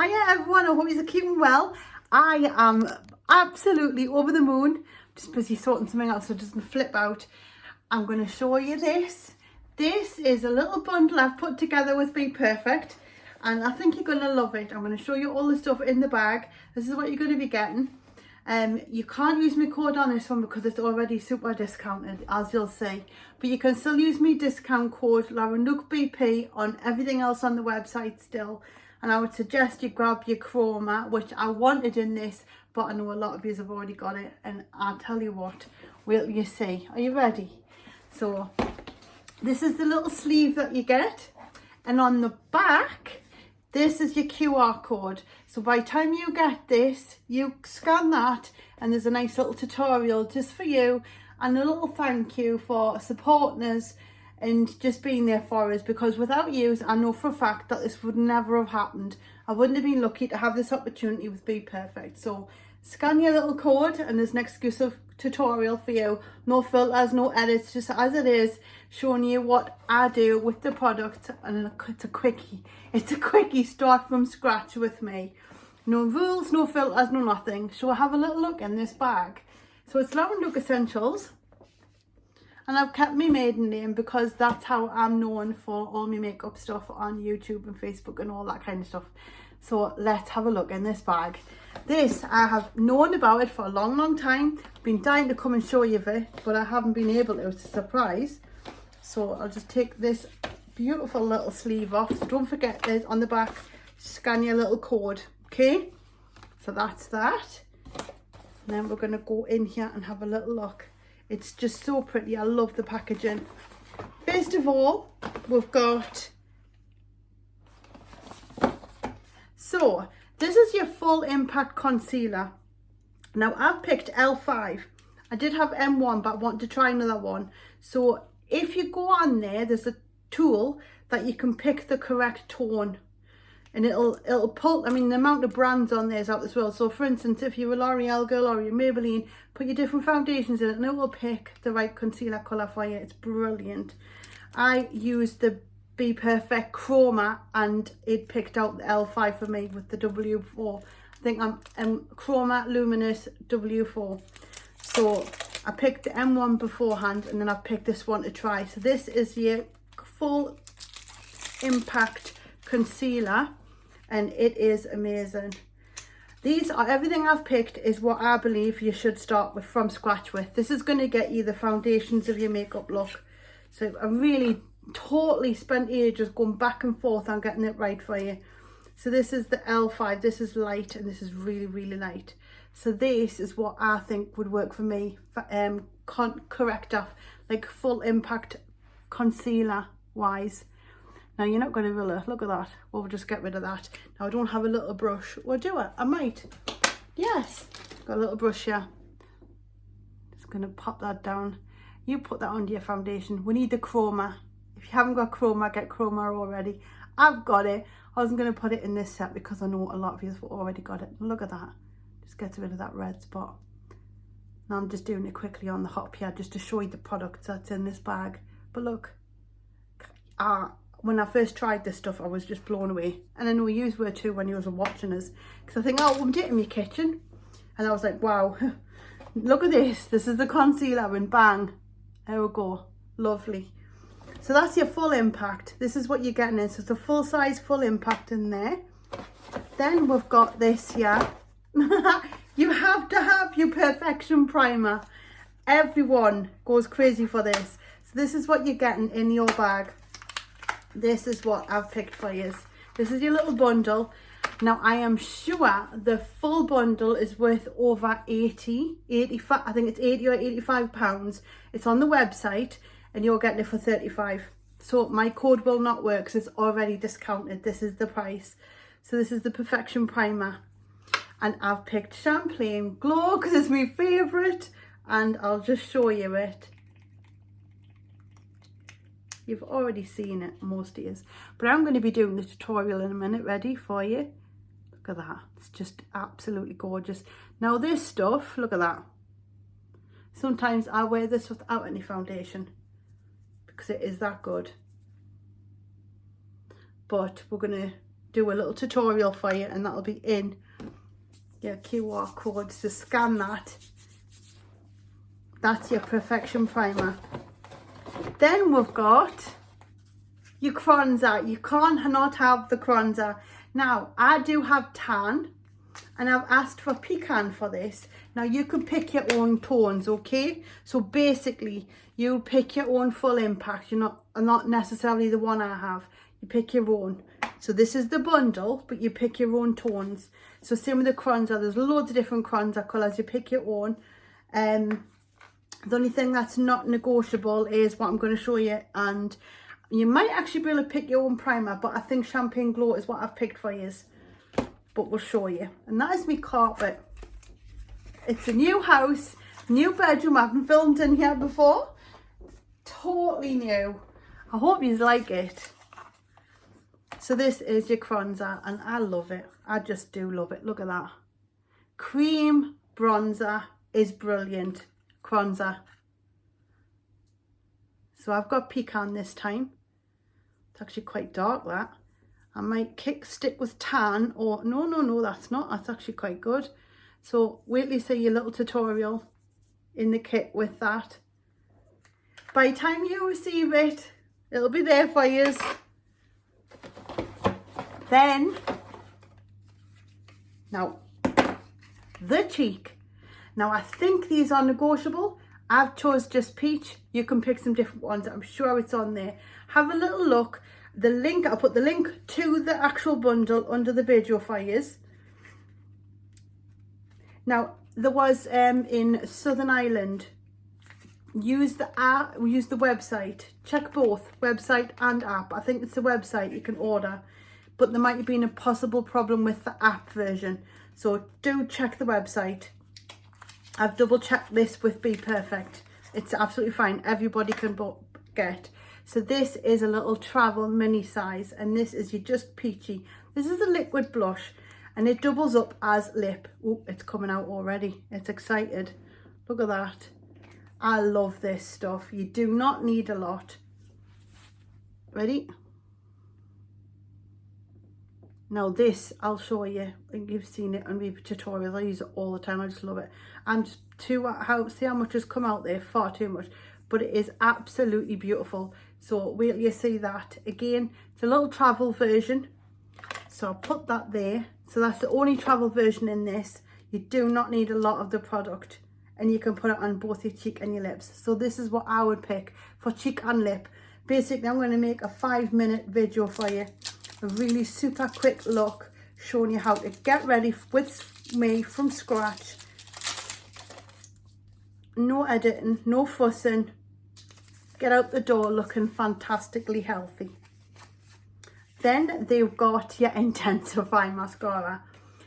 Hiya everyone, I hope you're keeping well. I am absolutely over the moon. Just busy sorting something out, so just gonna flip out. I'm going to show you this. This is a little bundle I've put together with BPerfect, and I think you're going to love it. I'm going to show you all the stuff in the bag. This is what you're going to be getting. You can't use my code on this one because it's already super discounted, as you'll see. But you can still use my discount code LauraNookBP on everything else on the website still. And I would suggest you grab your Chroma, which I wanted in this, but I know a lot of you have already got it. And I'll tell you what, will you see? Are you ready? So this is the little sleeve that you get. And on the back, this is your QR code. So by the time you get this, you scan that and there's a nice little tutorial just for you and a little thank you for supporting us and just being there for us, because without you, I know for a fact that this would never have happened. I wouldn't have been lucky to have this opportunity with BPerfect. So scan your little code and there's an exclusive tutorial for you. No filters, no edits, just as it is, showing you what I do with the product. And it's a quickie. It's a quickie, start from scratch with me. No rules, no filters, no nothing. So have a little look in this bag. So it's Laura Nook Essentials. And I've kept my maiden name because that's how I'm known for all my makeup stuff on YouTube and Facebook and all that kind of stuff. So let's have a look in this bag. This, I have known about it for a long, long time. Been dying to come and show you it, but I haven't been able to. It's a surprise. So I'll just take this beautiful little sleeve off. So don't forget, there's on the back, scan your little code. Okay, so that's that. And then we're going to go in here and have a little look. It's just so pretty. I love the packaging. First of all, we've got, so this is your full impact concealer. Now I've picked L5. I did have M1, but I want to try another one. So if you go on there, there's a tool that you can pick the correct tone. And it'll pull, I mean, the amount of brands on there is out as well. So for instance, if you're a L'Oreal girl or you're Maybelline, put your different foundations in it and it will pick the right concealer colour for you. It's brilliant. I used the BPerfect Chroma and it picked out the L5 for me with the W4. I think I'm Chroma Luminous W4. So I picked the M1 beforehand and then I've picked this one to try. So this is your full impact concealer. And it is amazing. These are, everything I've picked is what I believe you should start with from scratch with. This is going to get you the foundations of your makeup look. So I really totally spent ages going back and forth on getting it right for you. So this is the L5, this is light and this is really, really light. So this is what I think would work for me, for, corrector, like full impact concealer wise. Now you're not going to really look at that. We'll just get rid of that. Now I don't have a little brush. Or do I? I might. Yes. Got a little brush here. Just going to pop that down. You put that under your foundation. We need the Chroma. If you haven't got Chroma, get Chroma already. I've got it. I wasn't going to put it in this set because I know a lot of you have already got it. Look at that. Just gets rid of that red spot. Now I'm just doing it quickly on the hop here just to show you the products that's in this bag. But look. When I first tried this stuff, I was just blown away. And I know you were too when you was watching us. Because I think, oh, I'm it in my kitchen. And I was like, wow, look at this. This is the concealer and bang. There we go. Lovely. So that's your full impact. This is what you're getting in. So it's a full size, full impact in there. Then we've got this here. You have to have your Perfection Primer. Everyone goes crazy for this. So this is what you're getting in your bag. This is what I've picked for you. This is your little bundle. Now I am sure the full bundle is worth over 85, I think it's 80 or 85 pounds. It's on the website and you're getting it for 35. So my code will not work because it's already discounted. This is the price. So this is the Perfection Primer. And I've picked Champagne Glow because it's my favourite. And I'll just show you it. You've already seen it, most of you. But I'm going to be doing the tutorial in a minute, ready for you. Look at that. It's just absolutely gorgeous. Now this stuff, look at that. Sometimes I wear this without any foundation because it is that good. But we're going to do a little tutorial for you, and that'll be in your QR code, so scan that. That's your Perfection Primer. Then we've got your bronzer. You can't not have the bronzer. Now, I do have tan, and I've asked for pecan for this. Now, you can pick your own tones, okay? So basically, you'll pick your own full impact. You're not necessarily the one I have. You pick your own. So this is the bundle, but you pick your own tones. So same with the bronzer. There's loads of different bronzer colours. You pick your own. The only thing that's not negotiable is what I'm going to show you, and you might actually be able to pick your own primer, but I think Champagne Glow is what I've picked for you. But we'll show you. And that is my carpet. It's a new house, new bedroom. I haven't filmed in here before. Totally new. I hope you like it. So this is your bronzer, and I love it. I just do love it. Look at that. Cream bronzer is brilliant. Bronzer. So I've got pecan this time. It's actually quite dark, that. I might stick with tan, or no, that's not. That's actually quite good. So wait till you see your little tutorial in the kit with that. By the time you receive it, it'll be there for you. Then, now, the cheek. Now, I think these are negotiable. I've chose just peach. You can pick some different ones. I'm sure it's on there. Have a little look. The link, I'll put the link to the actual bundle under the video for you. Now, there was in Southern Ireland, use the website. Check both, website and app. I think it's the website you can order. But there might have been a possible problem with the app version. So do check the website. I've double checked this with BPerfect. It's absolutely fine. Everybody can get. So this is a little travel mini size, and this is your Just Peachy. This is a liquid blush, and it doubles up as lip. Oh, it's coming out already. It's excited. Look at that. I love this stuff. You do not need a lot. Ready? Now this, I'll show you. I think you've seen it on my tutorials. I use it all the time. I just love it. I'm just see how much has come out there. Far too much. But it is absolutely beautiful. So wait till you see that. Again, it's a little travel version. So I'll put that there. So that's the only travel version in this. You do not need a lot of the product. And you can put it on both your cheek and your lips. So this is what I would pick for cheek and lip. Basically, I'm going to make a 5-minute video for you. A really super quick look showing you how to get ready with me from scratch. No editing, no fussing. Get out the door looking fantastically healthy. Then they've got your Intensify Mascara.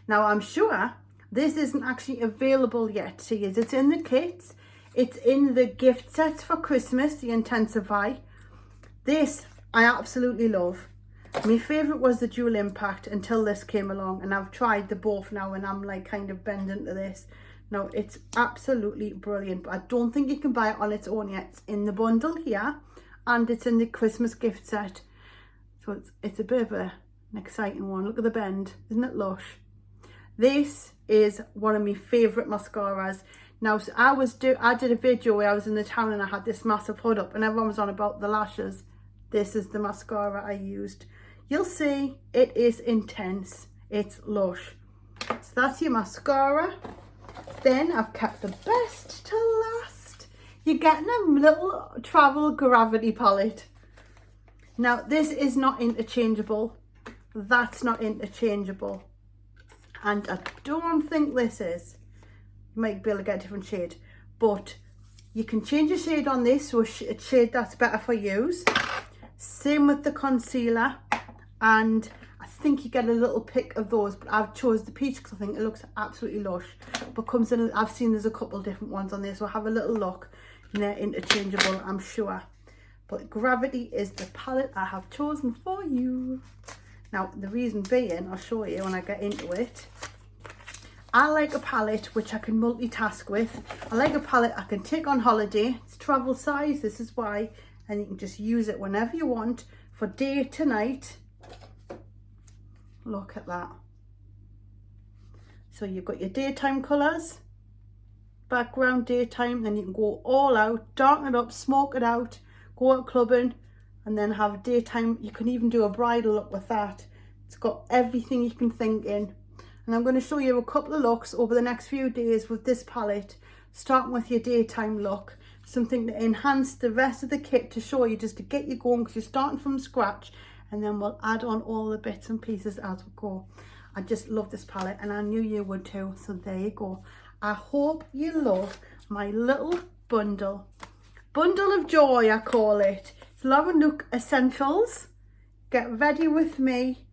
Now I'm sure this isn't actually available yet to you. It's in the kits. It's in the gift sets for Christmas, the Intensify. This I absolutely love. My favourite was the Dual Impact until this came along, and I've tried the both now, and I'm like kind of bending to this. Now it's absolutely brilliant, but I don't think you can buy it on its own yet. It's in the bundle here, and it's in the Christmas gift set. So it's a bit of an exciting one. Look at the bend, isn't it lush? This is one of my favourite mascaras. Now, so I did a video where I was in the town and I had this massive hood up, and everyone was on about the lashes. This is the mascara I used. You'll see it is intense. It's lush. So that's your mascara. Then I've kept the best to last. You're getting a little travel gravity palette. Now this is not interchangeable. That's not interchangeable. And I don't think this is. You might be able to get a different shade. But you can change your shade on this so a shade that's better for use. Same with the concealer, and I think you get a little pick of those, but I've chose the peach because I think it looks absolutely lush. But comes in, I've seen there's a couple different ones on there, so have a little look, and they're interchangeable, I'm sure. But Gravity is the palette I have chosen for you. Now the reason being, I'll show you when I get into it. I like a palette which I can multitask with. I like a palette I can take on holiday. It's travel size, this is why. And you can just use it whenever you want, for day to night. Look at that. So you've got your daytime colours, background daytime, then you can go all out, darken it up, smoke it out, go out clubbing, and then have daytime. You can even do a bridal look with that. It's got everything you can think in. And I'm going to show you a couple of looks over the next few days with this palette, starting with your daytime look, something to enhance the rest of the kit, to show you, just to get you going, because you're starting from scratch, and then we'll add on all the bits and pieces as we go. I just love this palette, and I knew you would too, so there you go. I hope you love my little bundle of joy, I call it. It's Laura Nook Essentials. Get ready with me.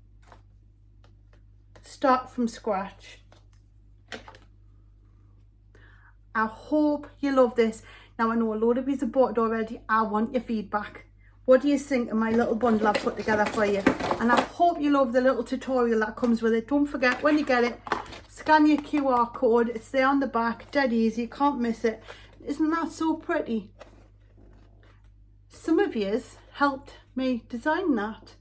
Start from scratch. I hope you love this. Now, I know a load of you have bought it already. I want your feedback. What do you think of my little bundle I've put together for you? And I hope you love the little tutorial that comes with it. Don't forget, when you get it, scan your QR code. It's there on the back, dead easy, you can't miss it. Isn't that so pretty? Some of yous helped me design that.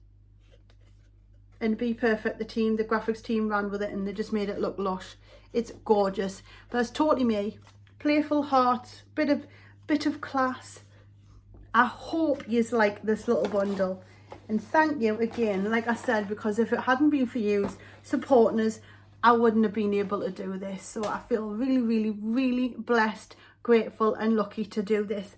And BPerfect, the team, the graphics team ran with it, and they just made it look lush. It's gorgeous. But it's totally me. Playful hearts, bit of class. I hope you like this little bundle, and thank you again, like I said, because if it hadn't been for you supporting us, I wouldn't have been able to do this. So I feel really blessed, grateful and lucky to do this.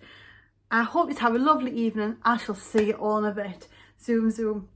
I hope you have a lovely evening. I shall see you all in a bit. Zoom.